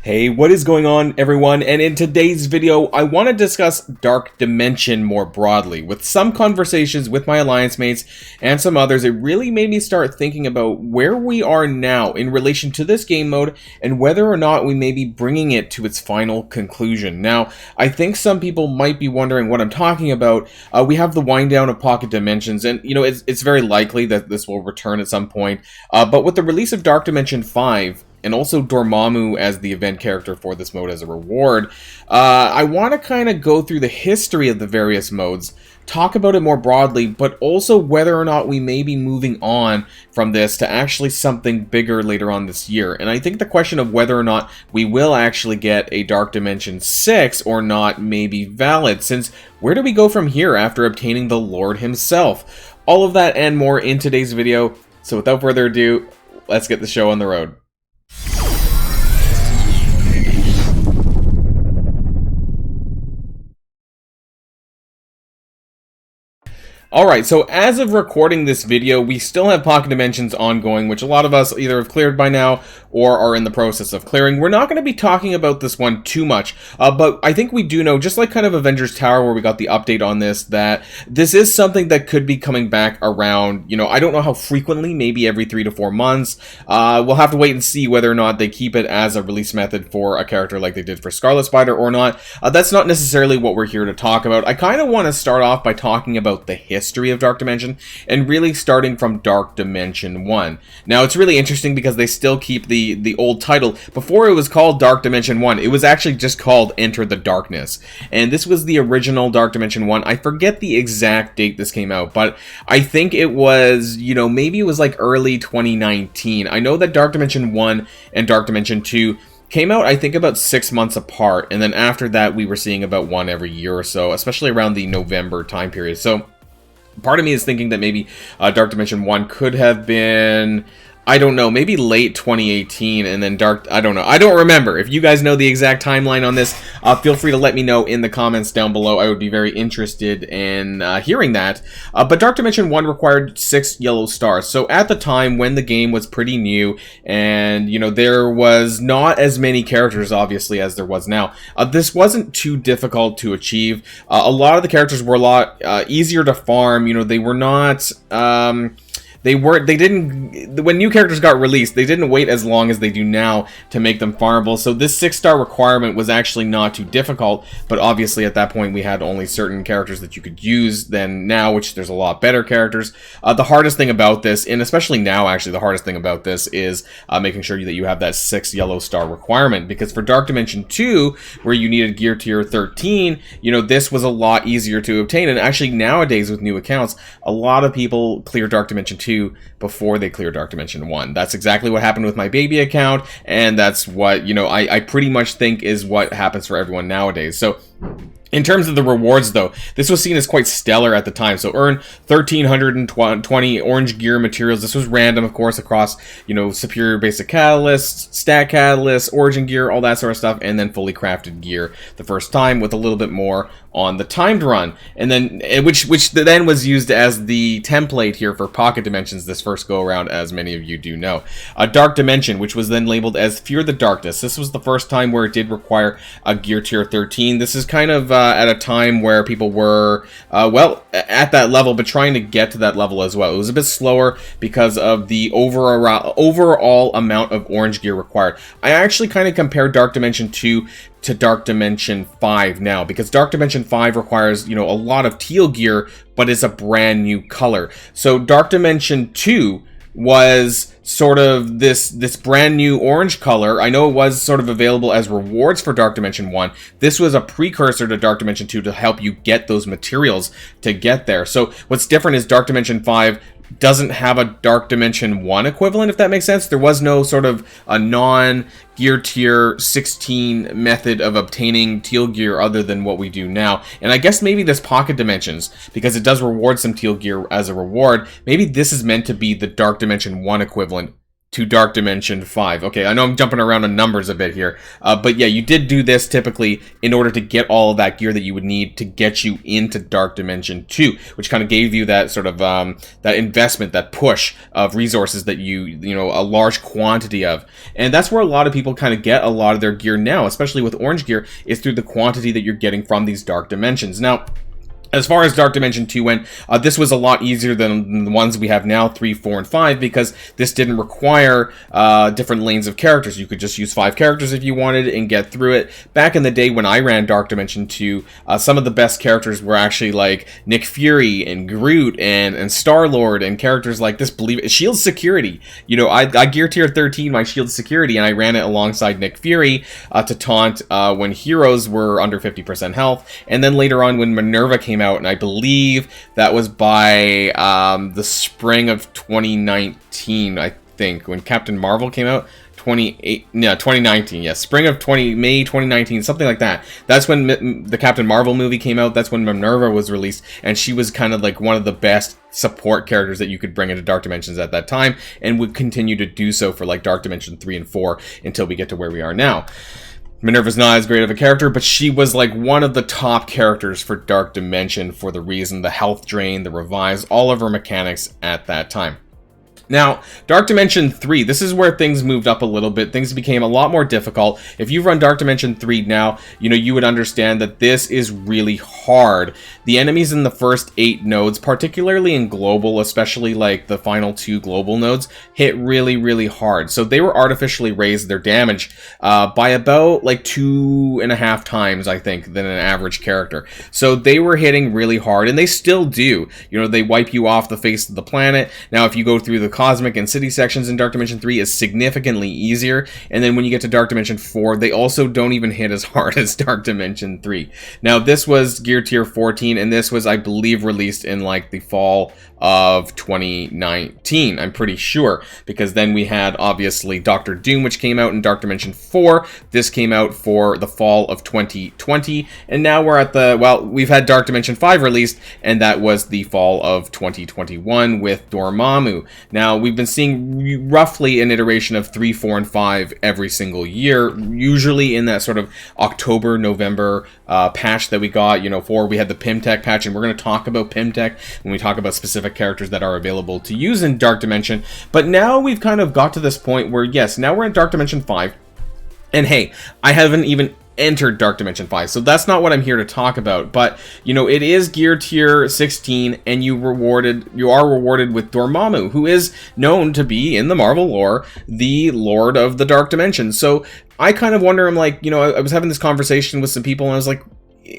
Hey, what is going on, everyone? And in today's video, I want to discuss Dark Dimension more broadly. With some conversations with my alliance mates and some others, it really made me start thinking about where we are now in relation to this game mode and whether or not we may be bringing it to its final conclusion. Now, I think some people might be wondering what I'm talking about. We have the wind down of Pocket Dimensions, and it's very likely that this will return at some point. But with the release of Dark Dimension 5, and also Dormammu as the event character for this mode as a reward, I want to kind of go through the history of the various modes, talk about it more broadly, but also whether or not we may be moving on from this to actually something bigger later on this year. And I think the question of whether or not we will actually get a Dark Dimension 6 or not may be valid, since where do we go from here after obtaining the Lord himself? All of that and more in today's video, so without further ado, let's get the show on the road. Alright, so as of recording this video, we still have Pocket Dimensions ongoing, which a lot of us either have cleared by now or are in the process of clearing. We're not going to be talking about this one too much, but I think we do know, just like kind of Avengers Tower where we got the update on this, that this is something that could be coming back around, I don't know how frequently, maybe every 3 to 4 months. We'll have to wait and see whether or not they keep it as a release method for a character like they did for Scarlet Spider or not. That's not necessarily what we're here to talk about. I kind of want to start off by talking about the history of Dark Dimension, and really starting from Dark Dimension 1. Now, it's really interesting because they still keep the old title. Before it was called Dark Dimension 1, it was actually just called Enter the Darkness. And this was the original Dark Dimension 1. I forget the exact date this came out, but I think it was, maybe it was like early 2019. I know that Dark Dimension 1 and Dark Dimension 2 came out, I think, about 6 months apart. And then after that, we were seeing about one every year or so, especially around the November time period. So part of me is thinking that maybe Dark Dimension 1 could have been, I don't know, maybe late 2018, and then I don't know. I don't remember. If you guys know the exact timeline on this, feel free to let me know in the comments down below. I would be very interested in hearing that. But Dark Dimension 1 required 6 yellow stars. So at the time when the game was pretty new, and, there was not as many characters, obviously, as there was now, this wasn't too difficult to achieve. A lot of the characters were a lot easier to farm. They were not... when new characters got released, they didn't wait as long as they do now to make them farmable, so this 6-star requirement was actually not too difficult, but obviously at that point we had only certain characters that you could use than now, which there's a lot better characters. The hardest thing about this, and especially now actually the hardest thing about this, is making sure that you have that 6 yellow star requirement, because for Dark Dimension 2, where you needed gear tier 13, this was a lot easier to obtain, and actually nowadays with new accounts, a lot of people clear Dark Dimension 2 before they clear Dark Dimension 1. That's exactly what happened with my baby account, and that's what, I pretty much think is what happens for everyone nowadays. So in terms of the rewards, though, this was seen as quite stellar at the time. So earn 1,320 orange gear materials. This was random, of course, across, superior basic catalysts, stat catalysts, origin gear, all that sort of stuff, and then fully crafted gear the first time with a little bit more on the timed run. And then, which then was used as the template here for Pocket Dimensions this first go around, as many of you do know. Dark Dimension, which was then labeled as Fear the Darkness. This was the first time where it did require a gear tier 13. This is kind of at a time where people were, at that level, but trying to get to that level as well. It was a bit slower because of the overall amount of orange gear required. I actually kind of compared Dark Dimension 2 to Dark Dimension 5 now, because Dark Dimension 5 requires, a lot of teal gear, but it's a brand new color. So Dark Dimension 2 was sort of this brand new orange color. I know it was sort of available as rewards for Dark Dimension 1. This was a precursor to Dark Dimension 2 to help you get those materials to get there. So what's different is Dark Dimension 5 doesn't have a Dark Dimension 1 equivalent, if that makes sense. There was no sort of a non-gear tier 16 method of obtaining teal gear other than what we do now. And I guess maybe this Pocket Dimensions, because it does reward some teal gear as a reward, maybe this is meant to be the Dark Dimension 1 equivalent to Dark Dimension 5. Okay, I know I'm jumping around on numbers a bit here, but yeah, you did do this typically in order to get all of that gear that you would need to get you into Dark Dimension 2, which kind of gave you that sort of, that investment, that push of resources that you know, a large quantity of. And that's where a lot of people kind of get a lot of their gear now, especially with Orange gear, is through the quantity that you're getting from these Dark Dimensions. Now, as far as Dark Dimension 2 went, this was a lot easier than the ones we have now, 3, 4, and 5, because this didn't require different lanes of characters. You could just use 5 characters if you wanted and get through it. Back in the day when I ran Dark Dimension 2, some of the best characters were actually like Nick Fury and Groot and Star-Lord and characters like this. Believe it, Shield Security. You know, I gear tier 13 my Shield Security, and I ran it alongside Nick Fury to taunt when heroes were under 50% health. And then later on when Minerva came out, and I believe that was by the spring of 2019, I think, when Captain Marvel came out. 2019, yes, spring of May 2019, something like that. That's when the Captain Marvel movie came out. That's when Minerva was released, and she was kind of like one of the best support characters that you could bring into Dark Dimensions at that time, and would continue to do so for like Dark Dimension 3 and 4 until we get to where we are now. Minerva's not as great of a character, but she was like one of the top characters for Dark Dimension for the reason, the health drain, the revives, all of her mechanics at that time. Now, Dark Dimension 3, this is where things moved up a little bit. Things became a lot more difficult. If you run Dark Dimension 3 now, you know, you would understand that this is really hard. The enemies in the first 8 nodes, particularly in global, especially like the final 2 global nodes, hit really, really hard. So they were artificially raised their damage by about like 2.5 times, I think, than an average character. So they were hitting really hard, and they still do. You know, they wipe you off the face of the planet. Now, if you go through the Cosmic and City sections in Dark Dimension 3 is significantly easier, and then when you get to Dark Dimension 4, they also don't even hit as hard as Dark Dimension 3. Now, this was Gear Tier 14, and this was, I believe, released in like the fall of 2019, I'm pretty sure, because then we had obviously Doctor Doom, which came out in Dark Dimension 4. This came out for the fall of 2020, and now we're at the, well, we've had Dark Dimension 5 released, and that was the fall of 2021 with Dormammu. Now, we've been seeing roughly an iteration of 3, 4, and 5 every single year, usually in that sort of October, November patch that we got. You know, we had the Pym Tech patch, and we're going to talk about Pym Tech when we talk about specific characters that are available to use in Dark Dimension. But now we've kind of got to this point where, yes, now we're in Dark Dimension 5, and hey, I haven't even entered Dark Dimension 5, so that's not what I'm here to talk about. But you know, it is Gear Tier 16, and you are rewarded with Dormammu, who is known to be, in the Marvel lore, the Lord of the Dark Dimension. So I kind of wonder, I'm like, you know, I was having this conversation with some people, and I was like,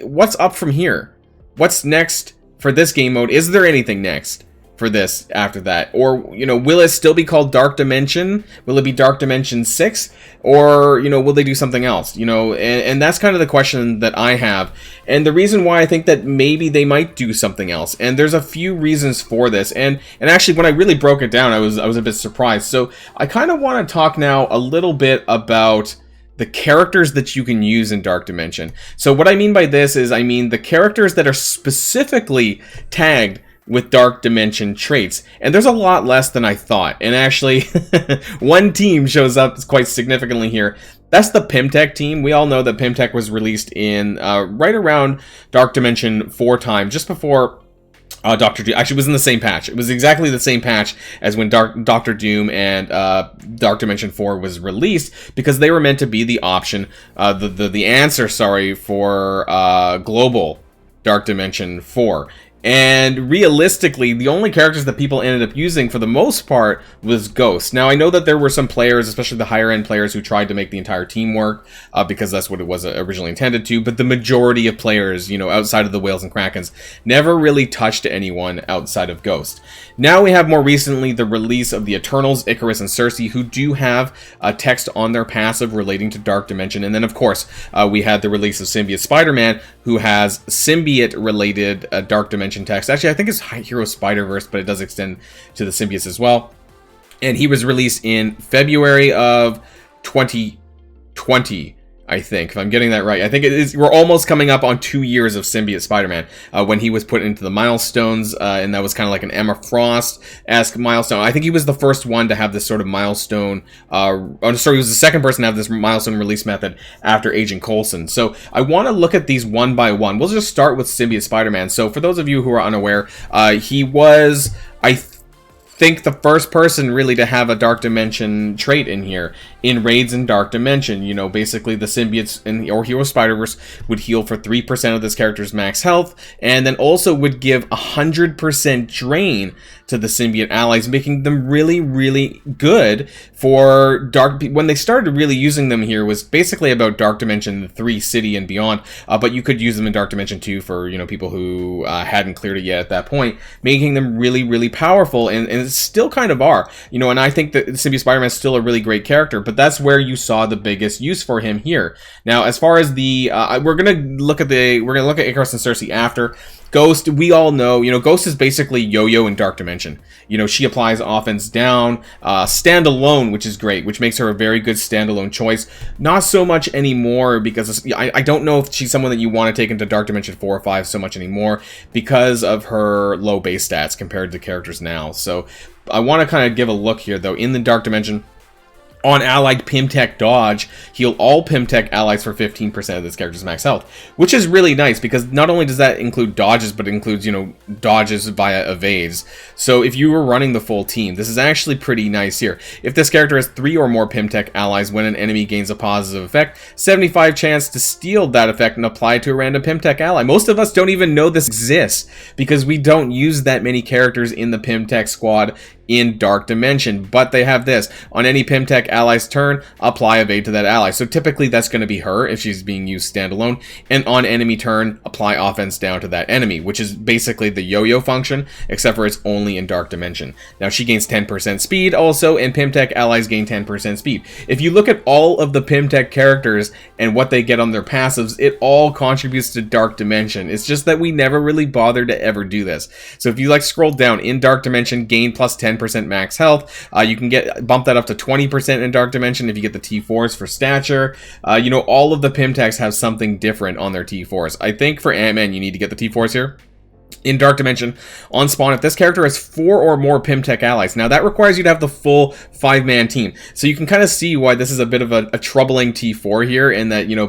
what's up from here? What's next for this game mode? Is there anything next for this after that? Or, you know, will it still be called Dark Dimension? Will it be Dark Dimension 6? Or, you know, will they do something else? You know, and that's kind of the question that I have. And the reason why I think that maybe they might do something else. And there's a few reasons for this. And actually, when I really broke it down, I was a bit surprised. So I kind of want to talk now a little bit about the characters that you can use in Dark Dimension. So what I mean by this is, I mean the characters that are specifically tagged with Dark Dimension traits. And there's a lot less than I thought. And actually, one team shows up quite significantly here. That's the Pym Tech team. We all know that Pym Tech was released in right around Dark Dimension 4 time, just before Doctor Doom. Actually, it was in the same patch. It was exactly the same patch as when Doctor Doom and Dark Dimension 4 was released, because they were meant to be the option, the answer, sorry, for global Dark Dimension 4. And realistically, the only characters that people ended up using for the most part was Ghost. Now, I know that there were some players, especially the higher end players, who tried to make the entire team work because that's what it was originally intended to. But the majority of players, you know, outside of the Whales and Krakens, never really touched anyone outside of Ghost. Now we have more recently the release of the Eternals, Icarus and Cersei, who do have text on their passive relating to Dark Dimension. And then, of course, we had the release of Symbiote Spider-Man, who has symbiote-related Dark Dimension text. Actually, I think it's Hero Spider-Verse, but it does extend to the symbiotes as well. And he was released in February of 2020. I think, if I'm getting that right. I think it is. We're almost coming up on 2 years of Symbiote Spider-Man when he was put into the milestones, and that was kind of like an Emma Frost-esque milestone. I think he was the first one to have this sort of milestone. He was the second person to have this milestone release method after Agent Coulson. So I want to look at these one by one. We'll just start with Symbiote Spider-Man. So for those of you who are unaware, he was, I think, the first person really to have a Dark Dimension trait in here. In raids in Dark Dimension, you know, basically the symbiotes or Hero Spider-Verse would heal for 3% of this character's max health, and then also would give 100% drain to the symbiote allies, making them really, really good for Dark. When they started really using them here was basically about Dark Dimension 3 City and beyond, but you could use them in Dark Dimension 2 for, you know, people who hadn't cleared it yet at that point, making them really, really powerful, and still kind of are, you know. And I think that Symbiote Spider-Man is still a really great character, but that's where you saw the biggest use for him here. Now, as far as the we're gonna look at Icarus and Cersei after. Ghost, we all know, you know, Ghost is basically Yo-Yo in Dark Dimension. You know, she applies offense down, standalone, which is great, which makes her a very good standalone choice. Not so much anymore, because I don't know if she's someone that you want to take into Dark Dimension 4 or 5 so much anymore, because of her low base stats compared to characters now. So I want to kind of give a look here, though. In the Dark Dimension, on allied Pym Tech dodge, heal all Pym Tech allies for 15% of this character's max health, which is really nice, because not only does that include dodges, but it includes, you know, dodges via evades. So if you were running the full team, this is actually pretty nice here. If this character has 3 or more Pym Tech allies when an enemy gains a positive effect, 75 chance to steal that effect and apply it to a random Pym Tech ally. Most of us don't even know this exists, because we don't use that many characters in the Pym Tech squad in Dark Dimension, but they have this. On any Pym Tech ally's turn, apply evade to that ally. So typically that's going to be her if she's being used standalone, and on enemy turn, apply offense down to that enemy, which is basically the yo-yo function, except for it's only in Dark Dimension. Now she gains 10% speed also, and Pym Tech allies gain 10% speed. If you look at all of the Pym Tech characters and what they get on their passives, it all contributes to Dark Dimension. It's just that we never really bothered to ever do this. So if you like scroll down, in Dark Dimension, gain plus 10% max health. You can bump that up to 20% in Dark Dimension if you get the T4s for stature. You know, all of the Pym Techs have something different on their T4s. I think for Ant-Man, you need to get the T4s here. In Dark Dimension, on spawn, if this character has 4 or more Pym Tech allies, now that requires you to have the full 5-man team. So you can kind of see why this is a bit of a troubling T4 here, in that, you know,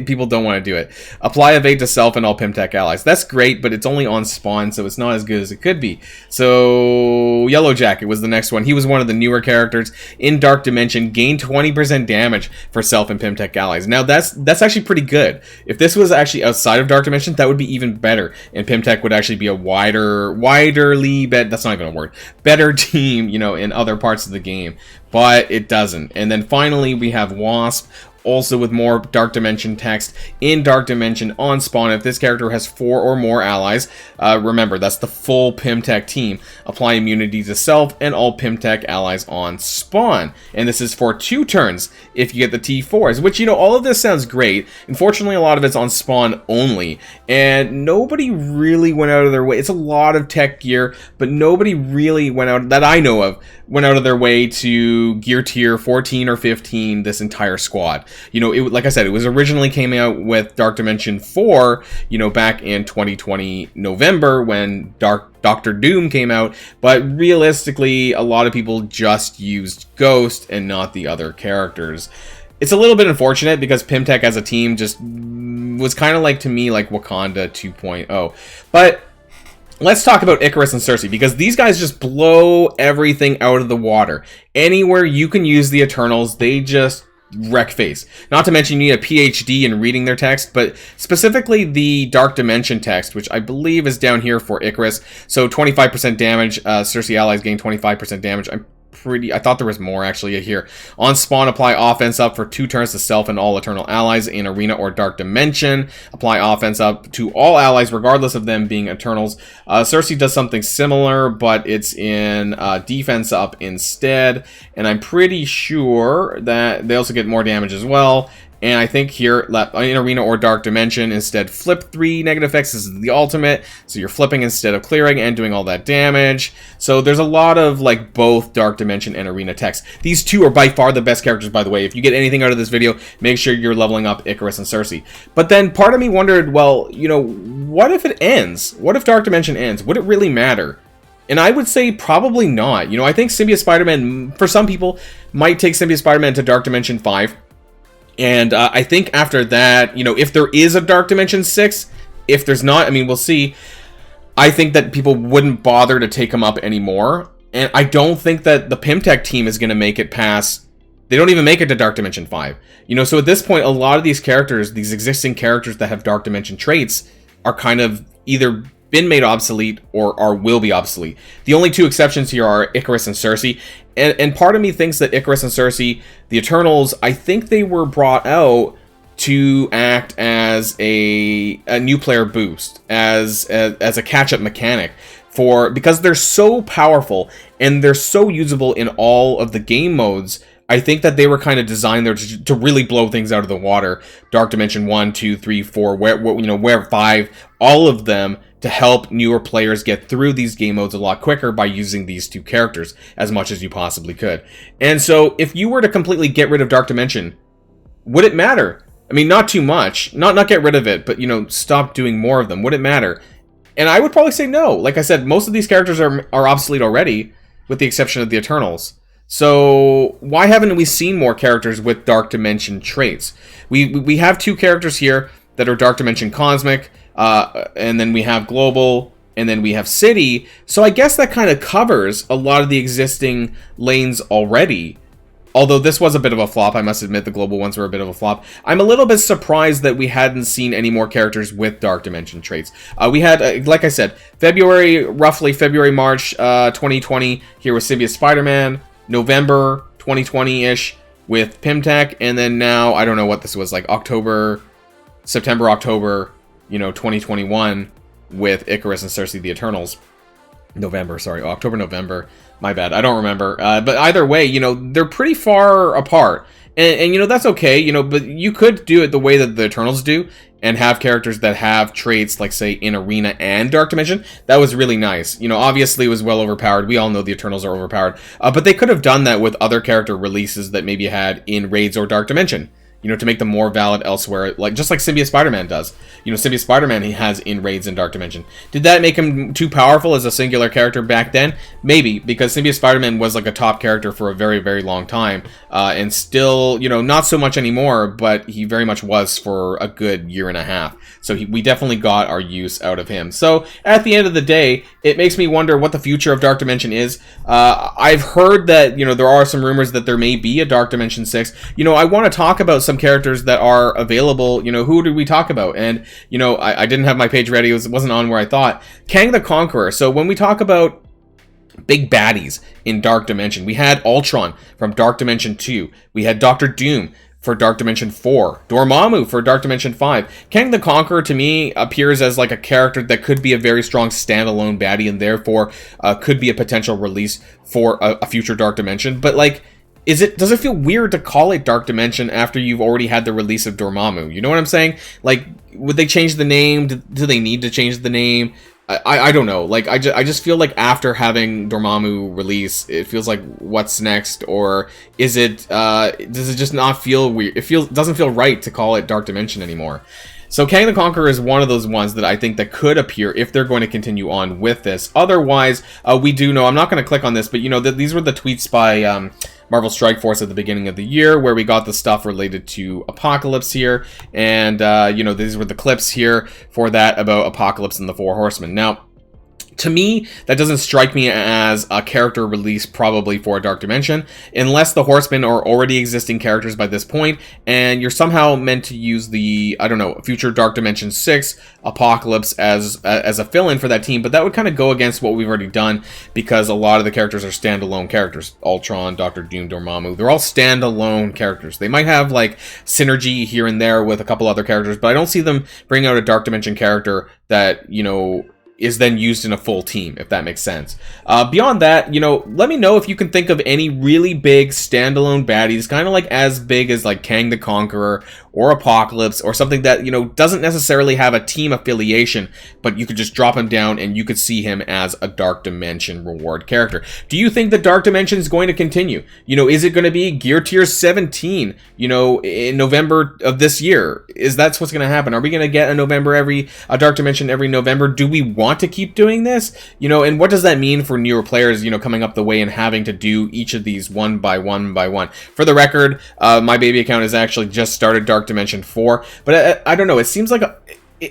people don't want to do it. Apply evade to self and all Pym Tech allies. That's great, but it's only on spawn, so it's not as good as it could be. So Yellow Jacket was the next one. He was one of the newer characters. In Dark Dimension, gain 20% damage for self and Pym Tech allies. Now that's actually pretty good. If this was actually outside of Dark Dimension, that would be even better, and Pym Tech would actually be a that's not even a word, better team, you know, in other parts of the game, but it doesn't. And then finally we have Wasp, also with more Dark Dimension text. In Dark Dimension, on spawn, if this character has 4 or more allies, remember, that's the full Pym Tech team, apply immunity to self and all Pym Tech allies on spawn. And this is for 2 turns if you get the T4s, which, you know, all of this sounds great. Unfortunately, a lot of it's on spawn only, and nobody really went out of their way. It's a lot of tech gear, but nobody really went out, that I know of, went out of their way to gear tier 14 or 15 this entire squad. You know, like I said, it was originally came out with Dark Dimension 4, you know, back in 2020 November when Doctor Doom came out, but realistically, a lot of people just used Ghost and not the other characters. It's a little bit unfortunate, because Pym Tech as a team just was kind of like, to me, like Wakanda 2.0. But let's talk about Icarus and Cersei, because these guys just blow everything out of the water. Anywhere you can use the Eternals, they just wreck face. Not to mention you need a PhD in reading their text, but specifically the Dark Dimension text, which I believe is down here for Icarus. So 25% damage, Cersei allies gain 25% damage. I thought there was more actually here. On spawn, apply offense up for 2 turns to self and all Eternal allies in Arena or Dark Dimension. Apply offense up to all allies regardless of them being Eternals. Cersei does something similar, but it's in defense up instead. And I'm pretty sure that they also get more damage as well. And I think here, in Arena or Dark Dimension, instead flip 3 negative effects. This is the ultimate, so you're flipping instead of clearing and doing all that damage. So there's a lot of, like, both Dark Dimension and Arena techs. These two are by far the best characters, by the way. If you get anything out of this video, make sure you're leveling up Icarus and Cersei. But then part of me wondered, well, you know, what if it ends? What if Dark Dimension ends? Would it really matter? And I would say probably not. You know, I think Symbiote Spider-Man, for some people, might take Symbiote Spider-Man to Dark Dimension 5. And I think after that, you know, if there is a Dark Dimension 6, if there's not, I mean, we'll see. I think that people wouldn't bother to take him up anymore. And I don't think that the Pym Tech team is going to make it past... They don't even make it to Dark Dimension 5. You know, so at this point, a lot of these characters, these existing characters that have Dark Dimension traits, are kind of either been made obsolete or will be obsolete. The only two exceptions here are Icarus and Cersei. And part of me thinks that Icarus and Cersei, the Eternals, I think they were brought out to act as a new player boost, as a catch-up mechanic, because they're so powerful and they're so usable in all of the game modes. I think that they were kind of designed there to really blow things out of the water. Dark Dimension 1, 2, 3, 4, where 5, all of them, to help newer players get through these game modes a lot quicker by using these two characters as much as you possibly could. And so if you were to completely get rid of Dark Dimension, would it matter? I mean, not too much. Not get rid of it, but, you know, stop doing more of them. Would it matter? And I would probably say no. Like I said, most of these characters are obsolete already, with the exception of the Eternals. So why haven't we seen more characters with Dark Dimension traits? We have two characters here that are Dark Dimension Cosmic, and then we have Global, and then we have City. So I guess that kind of covers a lot of the existing lanes already. Although this was a bit of a flop, I must admit the Global ones were a bit of a flop. I'm a little bit surprised that we hadn't seen any more characters with Dark Dimension traits. We had, like I said, roughly February, March 2020, here with Symbiote Spider-Man. November 2020-ish with Pym Tech, and then now, I don't know what this was, like September, October, you know, 2021 with Icarus and Cersei the Eternals. October, November, my bad, I don't remember. But either way, you know, they're pretty far apart. And you know, that's okay, you know, but you could do it the way that the Eternals do, and have characters that have traits, like, say, in Arena and Dark Dimension. That was really nice. You know, obviously it was well overpowered. We all know the Eternals are overpowered. But they could have done that with other character releases that maybe had in Raids or Dark Dimension, you know, to make them more valid elsewhere, like just like Symbiote Spider-Man does. You know, Symbiote Spider-Man, he has in Raids and Dark Dimension. Did that make him too powerful as a singular character back then? Maybe, because Symbiote Spider-Man was like a top character for a very, very long time, and still, you know, not so much anymore, but he very much was for a good year and a half. So we definitely got our use out of him. So at the end of the day, it makes me wonder what the future of Dark Dimension is. I've heard that, you know, there are some rumors that there may be a Dark Dimension 6. You know, I want to talk about some characters that are available. You know, who did we talk about? And, you know, I didn't have my page ready. It wasn't on where I thought. Kang the Conqueror. So when we talk about big baddies in Dark Dimension, we had Ultron from Dark Dimension 2. We had Doctor Doom for Dark Dimension 4. Dormammu for Dark Dimension 5. Kang the Conqueror, to me, appears as like a character that could be a very strong standalone baddie, and therefore could be a potential release for a future Dark Dimension. But, like, does it feel weird to call it Dark Dimension after you've already had the release of Dormammu? You know what I'm saying? Like, would they change the name? Do they need to change the name? I don't know. Like, I just feel like after having Dormammu release, it feels like what's next, or is it does it just not feel weird? It doesn't feel right to call it Dark Dimension anymore. So Kang the Conqueror is one of those ones that I think that could appear if they're going to continue on with this. Otherwise, we do know, I'm not going to click on this, but you know, these were the tweets by Marvel Strike Force at the beginning of the year, where we got the stuff related to Apocalypse here, and you know, these were the clips here for that about Apocalypse and the Four Horsemen. Now, to me, that doesn't strike me as a character release probably for a Dark Dimension, unless the Horsemen are already existing characters by this point, and you're somehow meant to use the, I don't know, future Dark Dimension 6 Apocalypse as a fill-in for that team, but that would kind of go against what we've already done, because a lot of the characters are standalone characters. Ultron, Doctor Doom, Dormammu, they're all standalone characters. They might have, like, synergy here and there with a couple other characters, but I don't see them bringing out a Dark Dimension character that, you know, is then used in a full team, if that makes sense. Beyond that, you know, let me know if you can think of any really big standalone baddies, kind of like as big as like Kang the Conqueror or Apocalypse, or something that, you know, doesn't necessarily have a team affiliation, but you could just drop him down and you could see him as a Dark Dimension reward character. Do you think the Dark Dimension is going to continue? You know, is it going to be Gear Tier 17, you know, in November of this year? Is that's what's going to happen? Are we going to get a Dark Dimension every November? Do we want to keep doing this? You know, and what does that mean for newer players, you know, coming up the way and having to do each of these one by one by one? For the record, my baby account has actually just started Dark Dimension 4, but I don't know, it seems like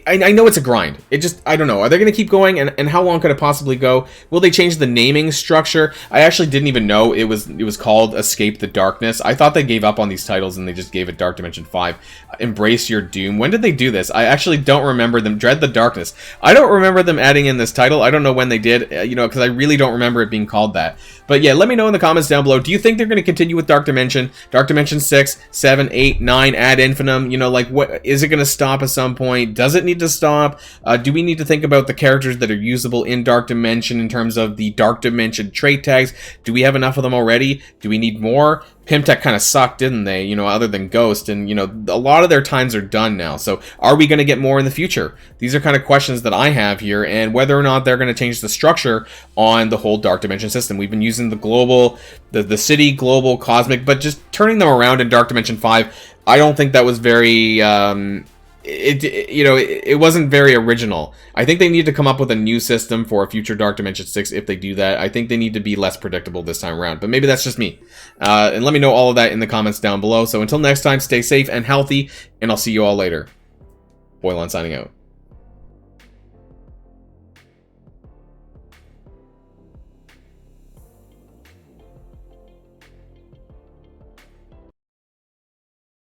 I know it's a grind. It just, I don't know. Are they going to keep going, and how long could it possibly go? Will they change the naming structure? I actually didn't even know it was called Escape the Darkness. I thought they gave up on these titles and they just gave it Dark Dimension 5. Embrace Your Doom. When did they do this? I actually don't remember them. Dread the Darkness. I don't remember them adding in this title. I don't know when they did, you know, because I really don't remember it being called that. But yeah, let me know in the comments down below. Do you think they're going to continue with Dark Dimension? Dark Dimension 6, 7, 8, 9, ad infinitum? You know, like, what is it going to stop at some point? Does it need to stop? Do we need to think about the characters that are usable in Dark Dimension in terms of the Dark Dimension trait tags? Do we have enough of them already? Do we need more? Pym Tech kind of sucked, didn't they? You know, other than Ghost, and, you know, a lot of their times are done now. So are we going to get more in the future? These are kind of questions that I have here, and whether or not they're going to change the structure on the whole Dark Dimension system. We've been using the global, the city, global, cosmic, but just turning them around in Dark Dimension 5, I don't think that was very, it wasn't very original. I think they need to come up with a new system for a future Dark Dimension 6. If they do that, I think they need to be less predictable this time around, but maybe that's just me. And let me know all of that in the comments down below. So until next time, stay safe and healthy, and I'll see you all later. Boilon signing out.